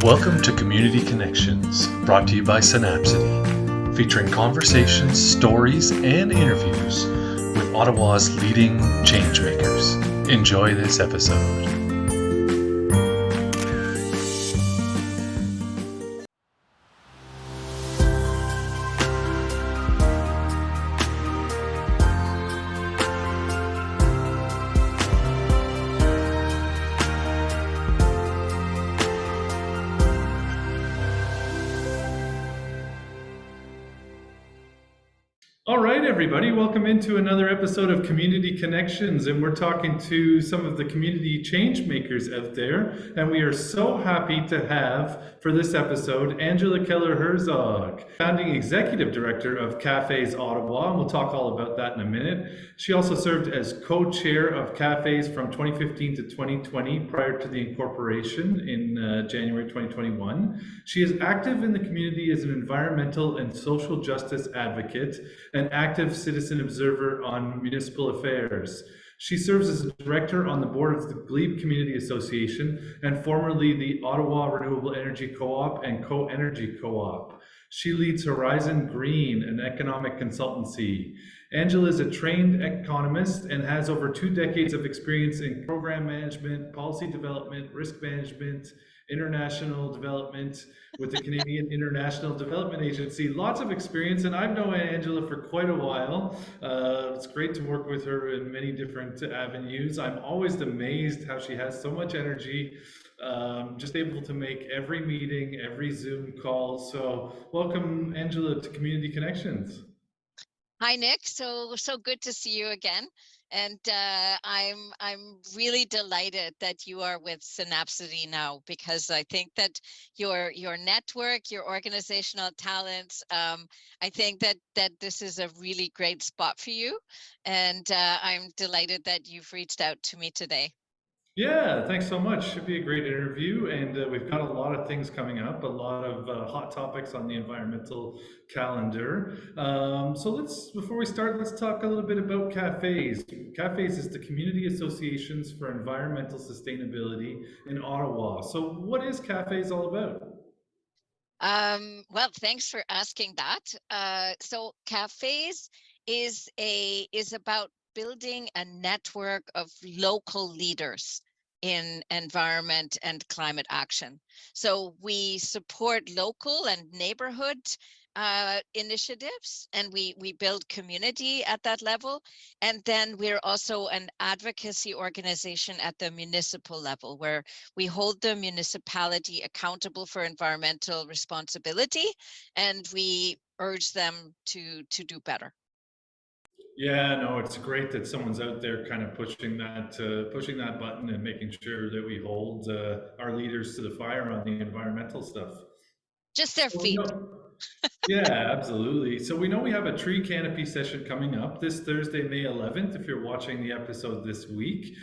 Welcome to Community Connections, brought to you by Synapcity, featuring conversations, stories, and interviews with Ottawa's leading changemakers. Enjoy this episode. All right, everybody, welcome into another episode of Community Connections, and we're talking to some of the community change makers out there, and we are so happy to have, for this episode, Angela Keller Herzog, founding executive director of CAFES Ottawa, and we'll talk all about that in a minute. She also served as co-chair of CAFES from 2015 to 2020 prior to the incorporation in January 2021. She is active in the community as an environmental and social justice advocate, an active citizen observer on municipal affairs. She serves as a director on the board of the Glebe Community Association and formerly the Ottawa Renewable Energy Co-op and Co-Energy Co-op. She leads Horizon Green, an economic consultancy. Angela is a trained economist and has over 2 decades of experience in program management, policy development, risk management, international development with the Canadian International Development Agency. Lots of experience, and I've known Angela for quite a while. It's great to work with her in many different avenues. I'm always amazed how she has so much energy, just able to make every meeting, every Zoom call. So welcome, Angela, to Community Connections. Hi, Nick. So good to see you again. And I'm really delighted that you are with Synapcity now, because I think that your network, your organizational talents, I think that this is a really great spot for you. And I'm delighted that you've reached out to me today. Yeah, thanks so much. Should be a great interview, and we've got a lot of things coming up, a lot of hot topics on the environmental calendar. Before we start, let's talk a little bit about CAFES. CAFES is the Community Associations for Environmental Sustainability in Ottawa. So what is CAFES all about? Well, thanks for asking that. So CAFES is about building a network of local leaders in environment and climate action. So we support local and neighborhood initiatives, and we build community at that level. And then we're also an advocacy organization at the municipal level, where we hold the municipality accountable for environmental responsibility, and we urge them to do better. Yeah, no, it's great that someone's out there kind of pushing that button and making sure that we hold our leaders to the fire on the environmental stuff. Just their So, feet. yeah, absolutely. So we know we have a tree canopy session coming up this Thursday, May 11th, if you're watching the episode this week.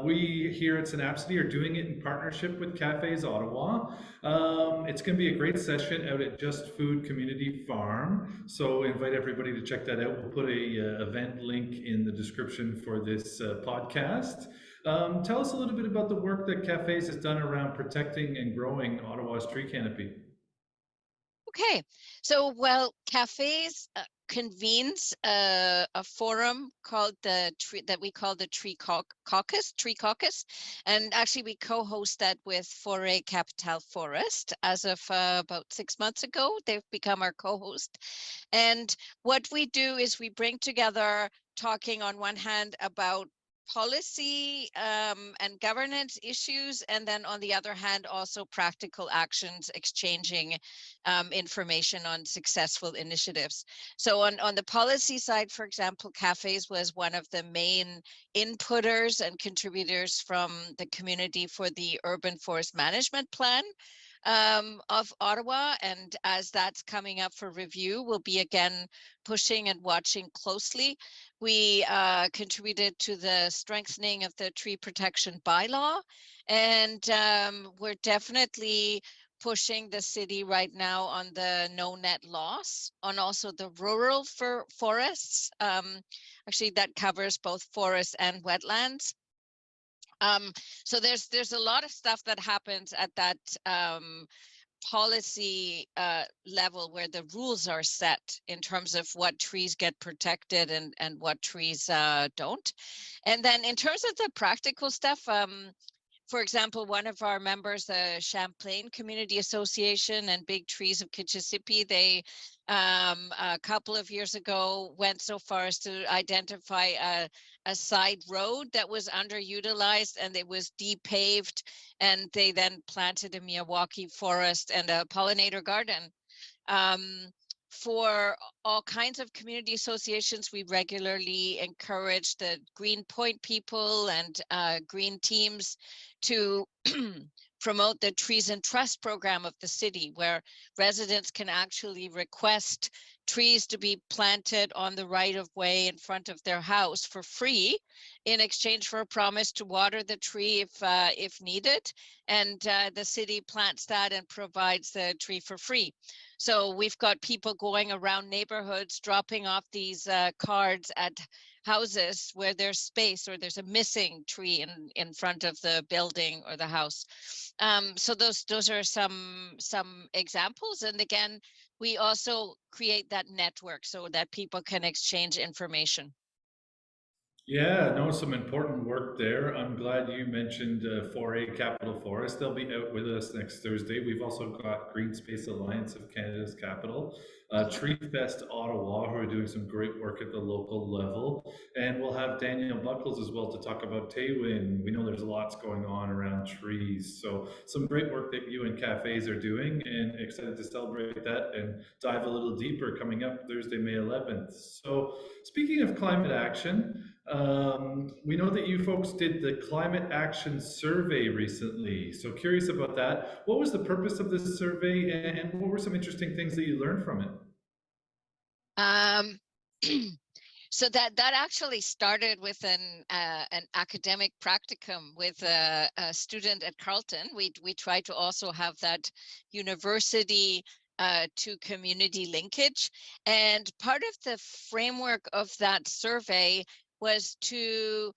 We here at Synapcity are doing it in partnership with CAFES Ottawa. It's going to be a great session out at Just Food Community Farm. So invite everybody to check that out. We'll put a event link in the description for this podcast. Tell us a little bit about the work that CAFES has done around protecting and growing Ottawa's tree canopy. Okay, so well, CAFES convenes a forum called that we call the Tree Caucus, and actually we co-host that with Forêt Capitale Forest as of about 6 months ago. They've become our co-host, and what we do is we bring together talking on one hand about policy and governance issues, and then on the other hand also practical actions, exchanging information on successful initiatives. So on the policy side, for example, CAFES was one of the main inputters and contributors from the community for the Urban Forest Management Plan of Ottawa, and as that's coming up for review, we'll be again pushing and watching closely. We contributed to the strengthening of the tree protection bylaw, and we're definitely pushing the city right now on the no net loss, on also the rural forests. Actually, that covers both forests and wetlands. So there's a lot of stuff that happens at that policy level where the rules are set in terms of what trees get protected and what trees don't. And then in terms of the practical stuff, for example, one of our members, the Champlain Community Association and Big Trees of Kitchissippi, they a couple of years ago went so far as to identify a side road that was underutilized and it was depaved, and they then planted a Miyawaki forest and a pollinator garden. For all kinds of community associations, we regularly encourage the Green Point people and green teams to promote the Trees and Trust program of the city, where residents can actually request trees to be planted on the right of way in front of their house for free in exchange for a promise to water the tree if needed. And the city plants that and provides the tree for free. So we've got people going around neighborhoods, dropping off these cards at houses where there's space or there's a missing tree in front of the building or the house. So those are some examples. And again, we also create that network so that people can exchange information. Yeah, no, some important work there. I'm glad you mentioned 4A Capital Forest. They'll be out with us next Thursday. We've also got Green Space Alliance of Canada's capital, Tree Fest Ottawa, who are doing some great work at the local level. And we'll have Daniel Buckles as well to talk about Taywin. We know there's lots going on around trees. So some great work that you and CAFES are doing, and excited to celebrate that and dive a little deeper coming up Thursday, May 11th. So speaking of climate action, we know that you folks did the climate action survey recently. So curious about that. What was the purpose of this survey, and what were some interesting things that you learned from it? Um, so that actually started with an academic practicum with a student at Carleton. We try to also have that university to community linkage, and part of the framework of that survey was to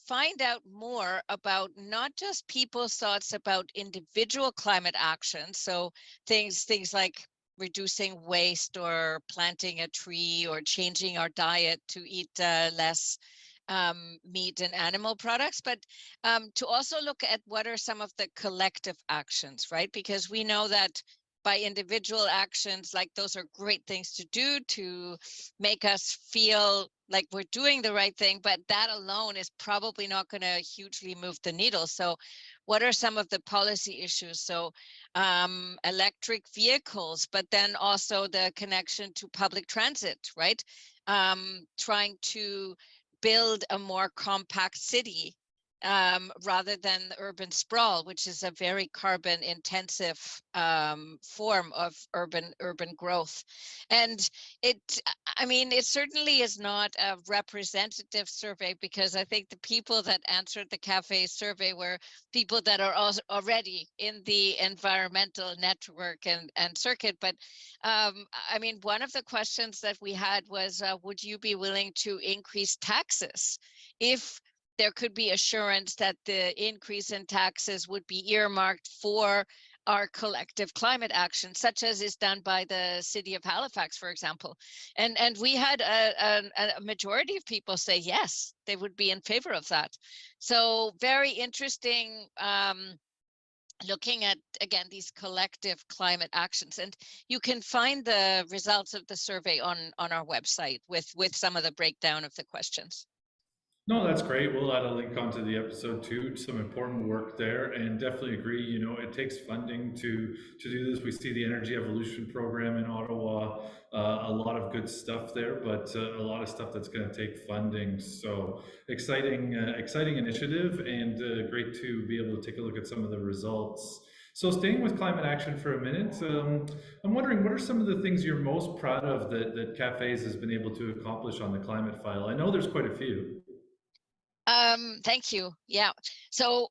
find out more about not just people's thoughts about individual climate actions, so things like reducing waste or planting a tree or changing our diet to eat less meat and animal products, but to also look at what are some of the collective actions, right? Because we know that by individual actions, like those are great things to do to make us feel like we're doing the right thing, but that alone is probably not going to hugely move the needle. So what are some of the policy issues? So electric vehicles, but then also the connection to public transit, right? Trying to build a more compact city rather than the urban sprawl, which is a very carbon intensive form of urban growth. And I mean, it certainly is not a representative survey, because I think the people that answered the CAFES survey were people that are also already in the environmental network and circuit. But I mean, one of the questions that we had was, would you be willing to increase taxes if there could be assurance that the increase in taxes would be earmarked for our collective climate action, such as is done by the city of Halifax, for example. And we had a majority of people say yes, they would be in favor of that. So very interesting, looking at, again, these collective climate actions. And you can find the results of the survey on our website with some of the breakdown of the questions. No, that's great. We'll add a link onto the episode too. Some important work there, and definitely agree. You know, it takes funding to do this. We see the Energy Evolution program in Ottawa, a lot of good stuff there, but a lot of stuff that's going to take funding. So exciting, exciting initiative, and great to be able to take a look at some of the results. So staying with climate action for a minute, I'm wondering, what are some of the things you're most proud of that CAFES has been able to accomplish on the climate file? I know there's quite a few. Thank you. Yeah. So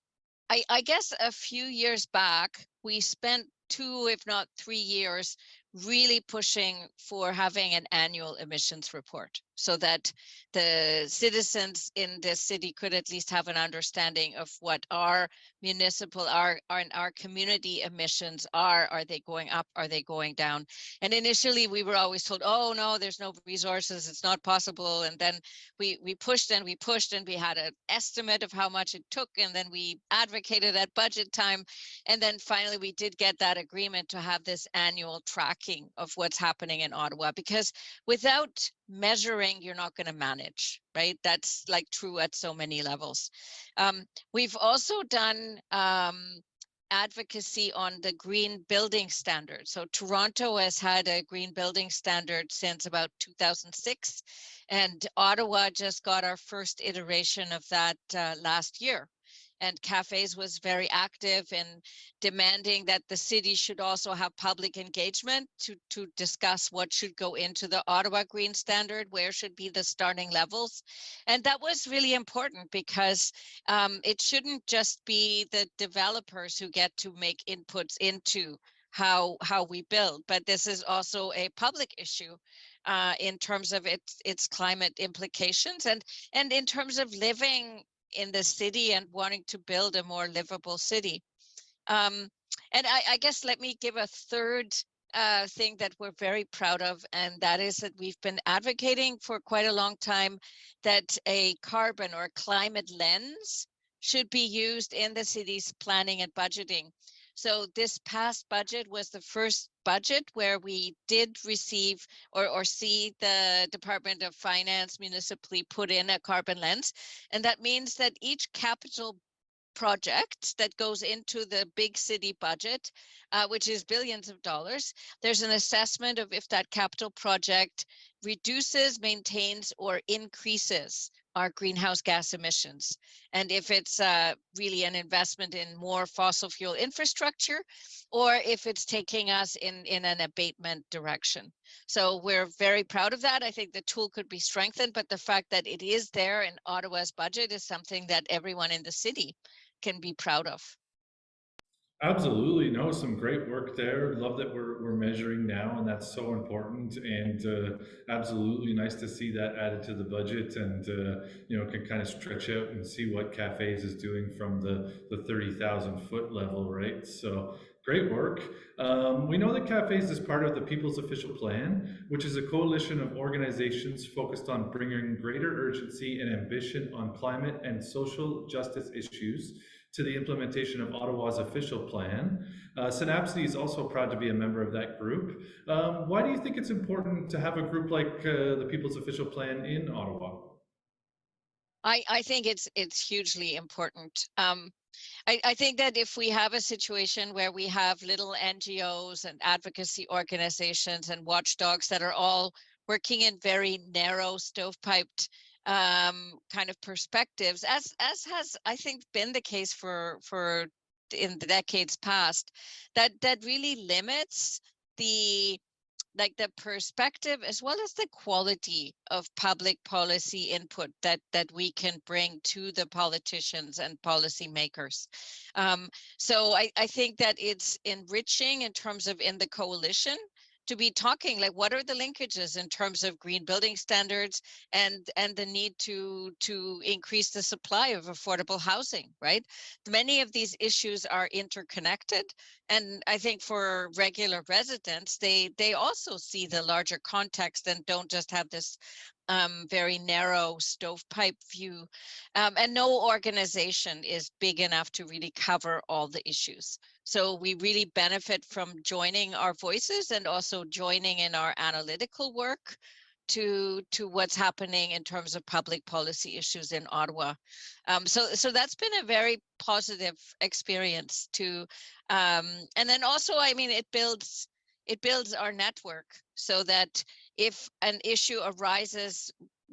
I guess a few years back, we spent 2, if not 3 years, really pushing for having an annual emissions report. so that the citizens in this city could at least have an understanding of what our municipal, our community emissions are. Are they going up? Are they going down? And initially we were always told, oh no, there's no resources, it's not possible. And then we pushed and we pushed, and we had an estimate of how much it took, and then we advocated at budget time, and then finally we did get that agreement to have this annual tracking of what's happening in Ottawa, because without measuring, you're not going to manage, right? That's like true at so many levels. We've also done advocacy on the green building standard. So Toronto has had a green building standard since about 2006, and Ottawa just got our first iteration of that last year. And CAFES was very active in demanding that the city should also have public engagement to discuss what should go into the Ottawa Green Standard, where should be the starting levels. And that was really important, because it shouldn't just be the developers who get to make inputs into how we build, but this is also a public issue in terms of its climate implications, and in terms of living in the city and wanting to build a more livable city. And I guess let me give a third thing that we're very proud of, and that is that we've been advocating for quite a long time that a carbon or climate lens should be used in the city's planning and budgeting. So this past budget was the first budget where we did receive or see the Department of Finance municipally put in a carbon lens. And that means that each capital project that goes into the big city budget, which is billions of dollars, there's an assessment of if that capital project reduces, maintains, or increases our greenhouse gas emissions. And if it's really an investment in more fossil fuel infrastructure, or if it's taking us in an abatement direction. So we're very proud of that. I think the tool could be strengthened, but the fact that it is there in Ottawa's budget is something that everyone in the city can be proud of. Absolutely. No, some great work there. Love that we're measuring now, and that's so important. And absolutely nice to see that added to the budget, and can kind of stretch out and see what cafes is doing from the 30,000 foot level, right? So great work. We know that cafes is part of the People's Official Plan, which is a coalition of organizations focused on bringing greater urgency and ambition on climate and social justice issues to the implementation of Ottawa's official plan. Synapcity is also proud to be a member of that group. Why do you think it's important to have a group like the People's Official Plan in Ottawa? I think it's hugely important. I think that if we have a situation where we have little NGOs and advocacy organizations and watchdogs that are all working in very narrow, stovepiped kind of perspectives, as has, I think, been the case for in the decades past, that really limits the perspective as well as the quality of public policy input that we can bring to the politicians and policymakers. So I think that it's enriching in terms of in the coalition to be talking like what are the linkages in terms of green building standards and the need to increase the supply of affordable housing, right? Many of these issues are interconnected, and I think for regular residents, they also see the larger context and don't just have this very narrow stovepipe view. And no organization is big enough to really cover all the issues. So we really benefit from joining our voices and also joining in our analytical work to what's happening in terms of public policy issues in Ottawa. So that's been a very positive experience to, and then also, I mean, it builds our network so that if an issue arises,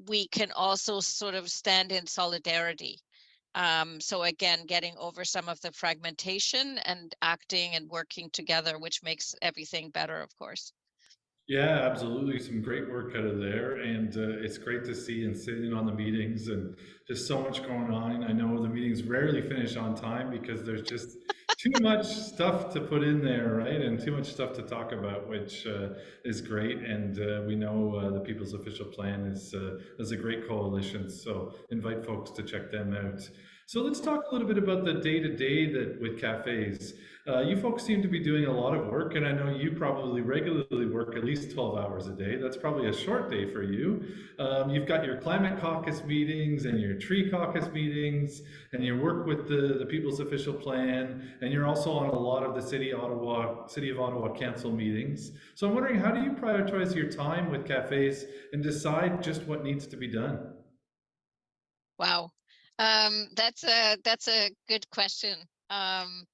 we can also sort of stand in solidarity. So again, getting over some of the fragmentation and acting and working together, which makes everything better, of course. Yeah, absolutely. Some great work out of there. And it's great to see and sit in on the meetings and just so much going on. I know the meetings rarely finish on time because there's just too much stuff to put in there, right? And too much stuff to talk about, which is great. And we know the People's Official Plan is a great coalition. So invite folks to check them out. So let's talk a little bit about the day to day that with cafes. You folks seem to be doing a lot of work, and I know you probably regularly work at least 12 hours a day. That's probably a short day for you. You've got your climate caucus meetings and your tree caucus meetings, and you work with the People's Official Plan, and you're also on a lot of the City of Ottawa Council meetings. So I'm wondering, how do you prioritize your time with cafes and decide just what needs to be done? Wow. That's a good question. Um,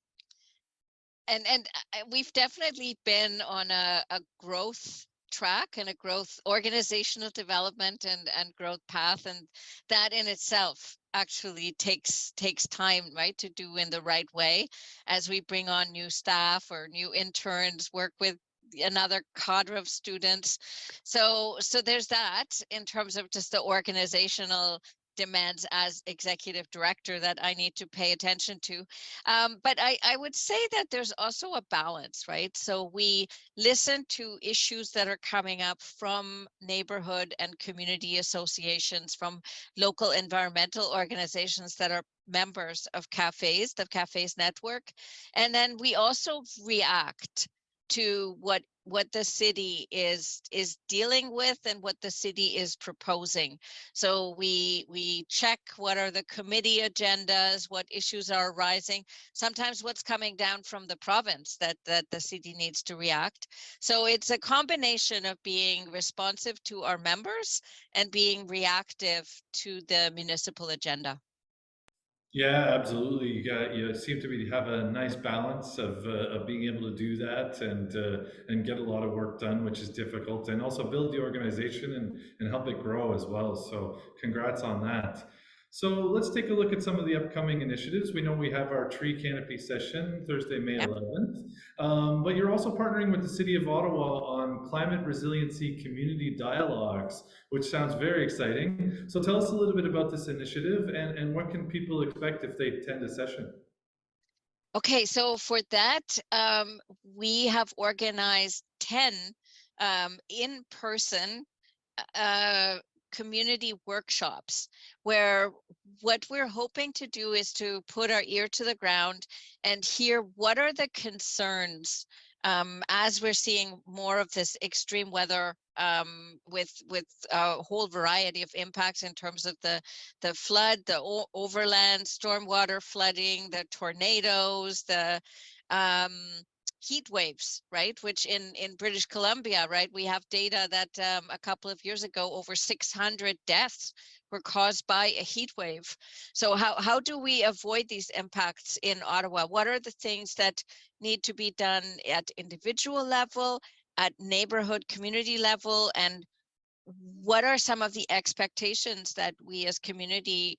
and we've definitely been on a growth track and a growth organizational development and growth path, and that in itself actually takes time, right, to do in the right way as we bring on new staff or new interns, work with another cadre of students. So there's that in terms of just the organizational demands as executive director that I need to pay attention to. But I would say that there's also a balance, right? So we listen to issues that are coming up from neighborhood and community associations, from local environmental organizations that are members of CAFES, the CAFES network. And then we also react to what the city is dealing with and what the city is proposing. So we check what are the committee agendas, what issues are arising, sometimes what's coming down from the province that the city needs to react. So it's a combination of being responsive to our members and being reactive to the municipal agenda. Yeah, absolutely. You seem to be have a nice balance of being able to do that and get a lot of work done, which is difficult, and also build the organization and help it grow as well. So congrats on that. So let's take a look at some of the upcoming initiatives. We know we have our tree canopy session Thursday, May Yeah. 11th, but you're also partnering with the City of Ottawa on climate resiliency community dialogues, which sounds very exciting. So tell us a little bit about this initiative and what can people expect if they attend a session? Okay, so for that, we have organized 10 in-person uh, community workshops where what we're hoping to do is to put our ear to the ground and hear what are the concerns as we're seeing more of this extreme weather with a whole variety of impacts in terms of the flood, the overland stormwater flooding, the tornadoes, the um, heat waves, right? Which in British Columbia, right, we have data that a couple of years ago, over 600 deaths were caused by a heat wave. So how do we avoid these impacts in Ottawa? What are the things that need to be done at individual level, at neighborhood community level, and what are some of the expectations that we as community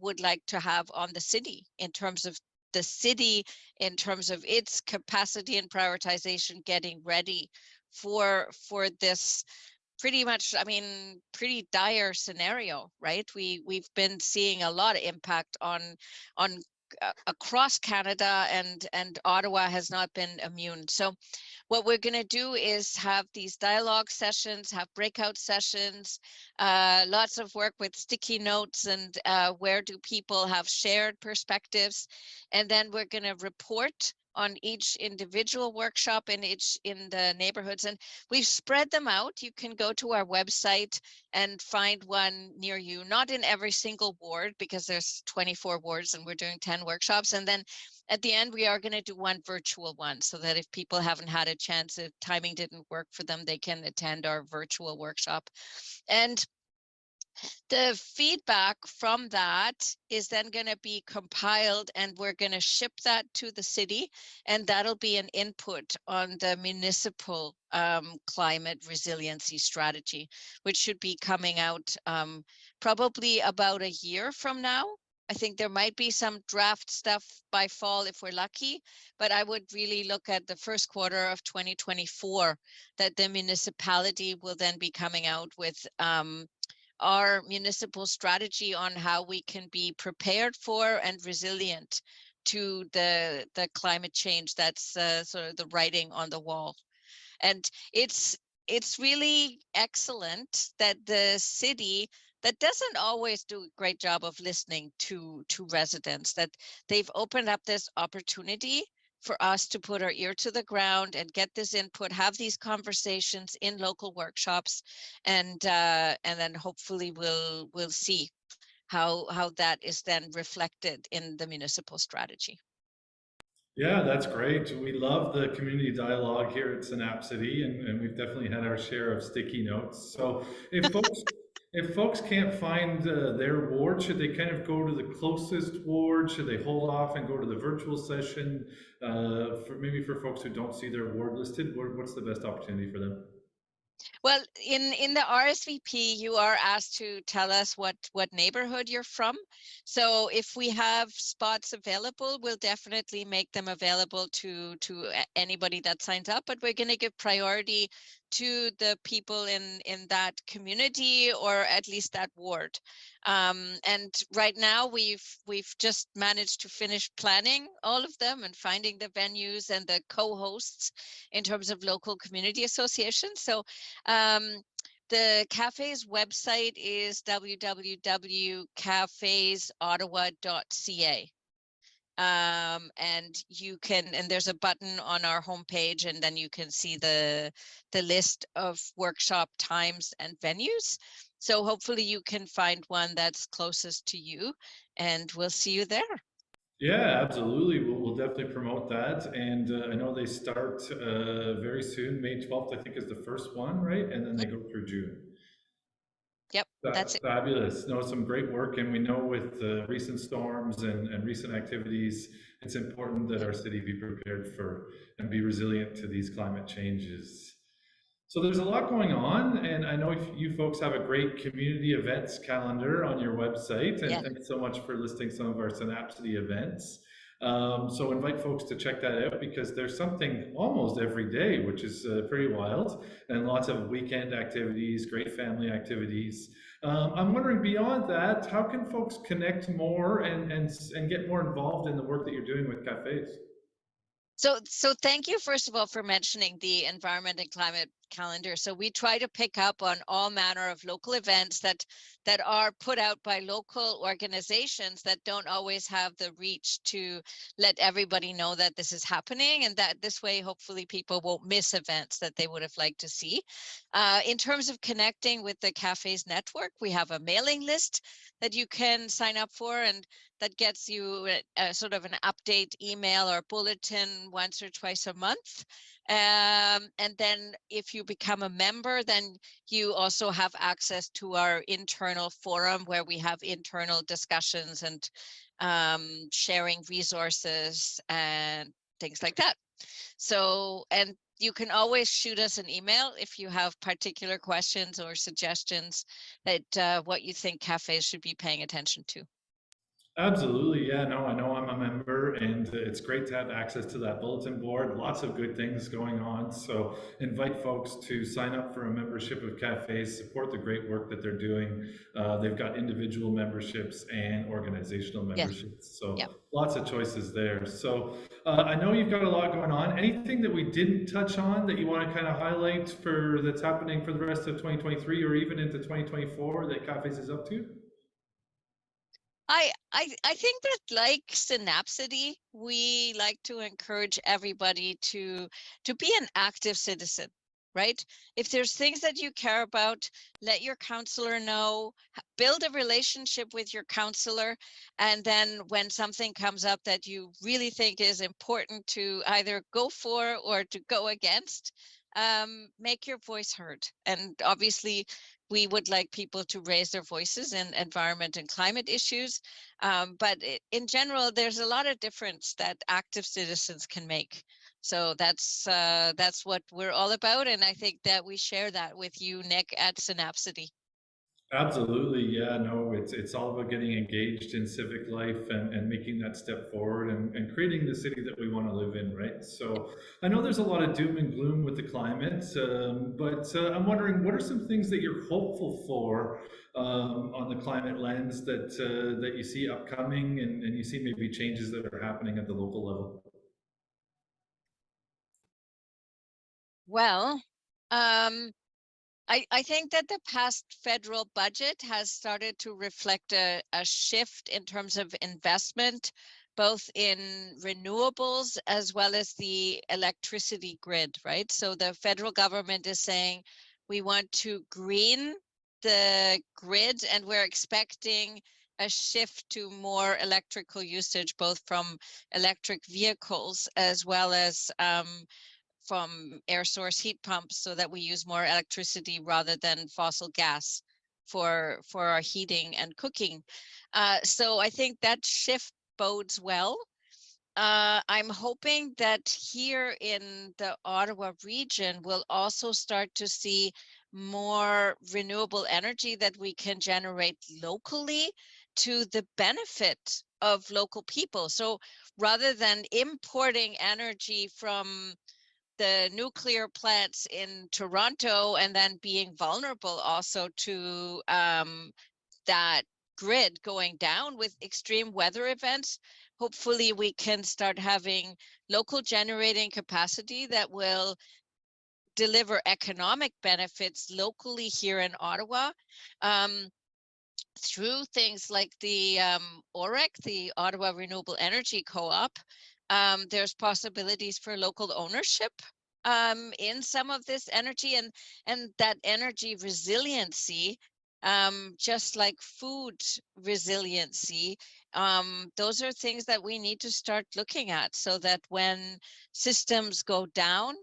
would like to have on the city in terms of the city, in terms of its capacity and prioritization, getting ready for this pretty much, I mean, pretty dire scenario, right? We've been seeing a lot of impact on across Canada, and Ottawa has not been immune. So what we're going to do is have these dialogue sessions, have breakout sessions, lots of work with sticky notes and where do people have shared perspectives. And then we're going to report on each individual workshop in the neighborhoods, and we've spread them out. You can go to our website and find one near you, not in every single ward because there's 24 wards and we're doing 10 workshops. And then at the end, we are going to do one virtual one so that if people haven't had a chance, if timing didn't work for them, they can attend our virtual workshop. And the feedback from that is then going to be compiled, and we're going to ship that to the city, and that'll be an input on the municipal climate resiliency strategy, which should be coming out probably about a year from now. I think there might be some draft stuff by fall if we're lucky, but I would really look at the first quarter of 2024 that the municipality will then be coming out with our municipal strategy on how we can be prepared for and resilient to the climate change that's sort of the writing on the wall. And it's really excellent that the city that doesn't always do a great job of listening to residents, that they've opened up this opportunity for us to put our ear to the ground and get this input, have these conversations in local workshops, and then hopefully we'll see how that is then reflected in the municipal strategy. Yeah, that's great. We love the community dialogue here at Synapcity, and we've definitely had our share of sticky notes. So if folks can't find their ward, should they kind of go to the closest ward? Should they hold off and go to the virtual session? For folks who don't see their ward listed, what's the best opportunity for them? Well, in the RSVP, you are asked to tell us what neighborhood you're from. So if we have spots available, we'll definitely make them available to anybody that signs up. But we're going to give priority to the people in that community, or at least that ward. And right now we've just managed to finish planning all of them and finding the venues and the co-hosts in terms of local community associations. So the CAFES website is www.cafesottawa.ca. And you can, and there's a button on our homepage, and then you can see the list of workshop times and venues. So hopefully you can find one that's closest to you, and we'll see you there. Yeah, absolutely. We'll definitely promote that. And I know they start very soon. May 12th, I think, is the first one, right? And then they go through June. Yep, that's it. Fabulous. No, some great work. And we know with recent storms and recent activities, it's important that our city be prepared for and be resilient to these climate changes. So there's a lot going on, and I know you folks have a great community events calendar on your website, and Yeah. thanks so much for listing some of our Synapcity events. So invite folks to check that out, because there's something almost every day, which is pretty wild, and lots of weekend activities, great family activities. I'm wondering, beyond that, how can folks connect more and get more involved in the work that you're doing with cafes? So thank you, first of all, for mentioning the environment and climate calendar. So we try to pick up on all manner of local events that are put out by local organizations that don't always have the reach to let everybody know that this is happening, and that this way, hopefully, people won't miss events that they would have liked to see. In terms of connecting with the CAFES network, we have a mailing list that you can sign up for, and that gets you a sort of an update email or bulletin once or twice a month. And then if you become a member, then you also have access to our internal forum, where we have internal discussions and sharing resources and things like that. So, and you can always shoot us an email if you have particular questions or suggestions that what you think cafes should be paying attention to. Absolutely. Yeah, no, I know I'm a member, and it's great to have access to that bulletin board. Lots of good things going on. So invite folks to sign up for a membership of cafes, support the great work that they're doing. They've got individual memberships and organizational Yeah. memberships. So Yeah. lots of choices there. So I know you've got a lot going on. Anything that we didn't touch on that you want to kind of highlight for that's happening for the rest of 2023 or even into 2024 that Cafes is up to? I think that, like Synapcity, we like to encourage everybody to be an active citizen, right? If there's things that you care about, let your counselor know, build a relationship with your counselor, and then when something comes up that you really think is important to either go for or to go against, make your voice heard. And obviously, we would like people to raise their voices in environment and climate issues. But in general, there's a lot of difference that active citizens can make. So that's what we're all about. And I think that we share that with you, Nick, at Synapcity. Absolutely, yeah, no, it's all about getting engaged in civic life and making that step forward and creating the city that we want to live in, right? So I know there's a lot of doom and gloom with the climate, but I'm wondering what are some things that you're hopeful for on the climate lens that you see upcoming and you see maybe changes that are happening at the local level. Well, um, I think that the past federal budget has started to reflect a shift in terms of investment, both in renewables as well as the electricity grid, right? So the federal government is saying we want to green the grid, and we're expecting a shift to more electrical usage, both from electric vehicles as well as from air source heat pumps, so that we use more electricity rather than fossil gas for our heating and cooking. So I think that shift bodes well. I'm hoping that here in the Ottawa region, we'll also start to see more renewable energy that we can generate locally to the benefit of local people. So rather than importing energy from the nuclear plants in Toronto and then being vulnerable also to that grid going down with extreme weather events, hopefully we can start having local generating capacity that will deliver economic benefits locally here in Ottawa. Um, through things like the OREC, the Ottawa Renewable Energy Co-op, there's possibilities for local ownership in some of this energy, and that energy resiliency, just like food resiliency, those are things that we need to start looking at, so that when systems go down,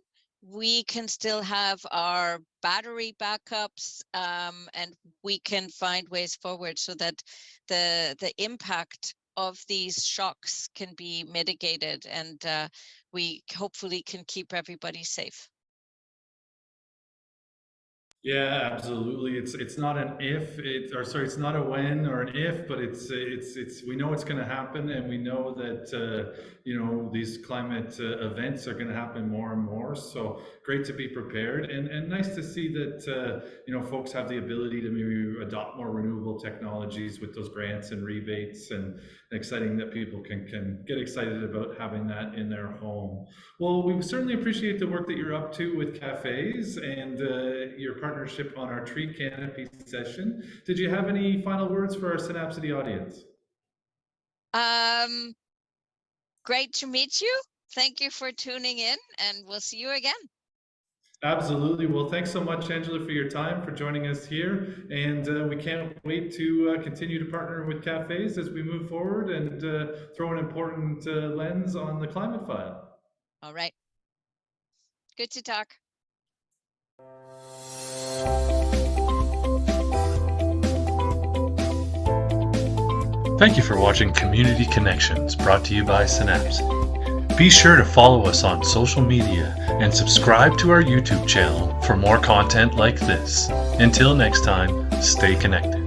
we can still have our battery backups, and we can find ways forward so that the impact of these shocks can be mitigated, and we hopefully can keep everybody safe. Yeah, absolutely. It's not an if, or sorry, it's not a when or an if, but it's we know it's going to happen, and we know that these climate events are going to happen more and more. So great to be prepared, and nice to see that folks have the ability to maybe adopt more renewable technologies with those grants and rebates, and exciting that people can get excited about having that in their home. Well, we certainly appreciate the work that you're up to with cafes and your partnership on our tree canopy session. Did you have any final words for our Synapcity audience? Um, Great to meet you. Thank you for tuning in, and we'll see you again. Absolutely. Well, thanks so much, Angela, for your time, for joining us here. And we can't wait to continue to partner with cafes as we move forward and throw an important lens on the climate file. All right. Good to talk. Thank you for watching Community Connections, brought to you by Synapse. Be sure to follow us on social media and subscribe to our YouTube channel for more content like this. Until next time, stay connected.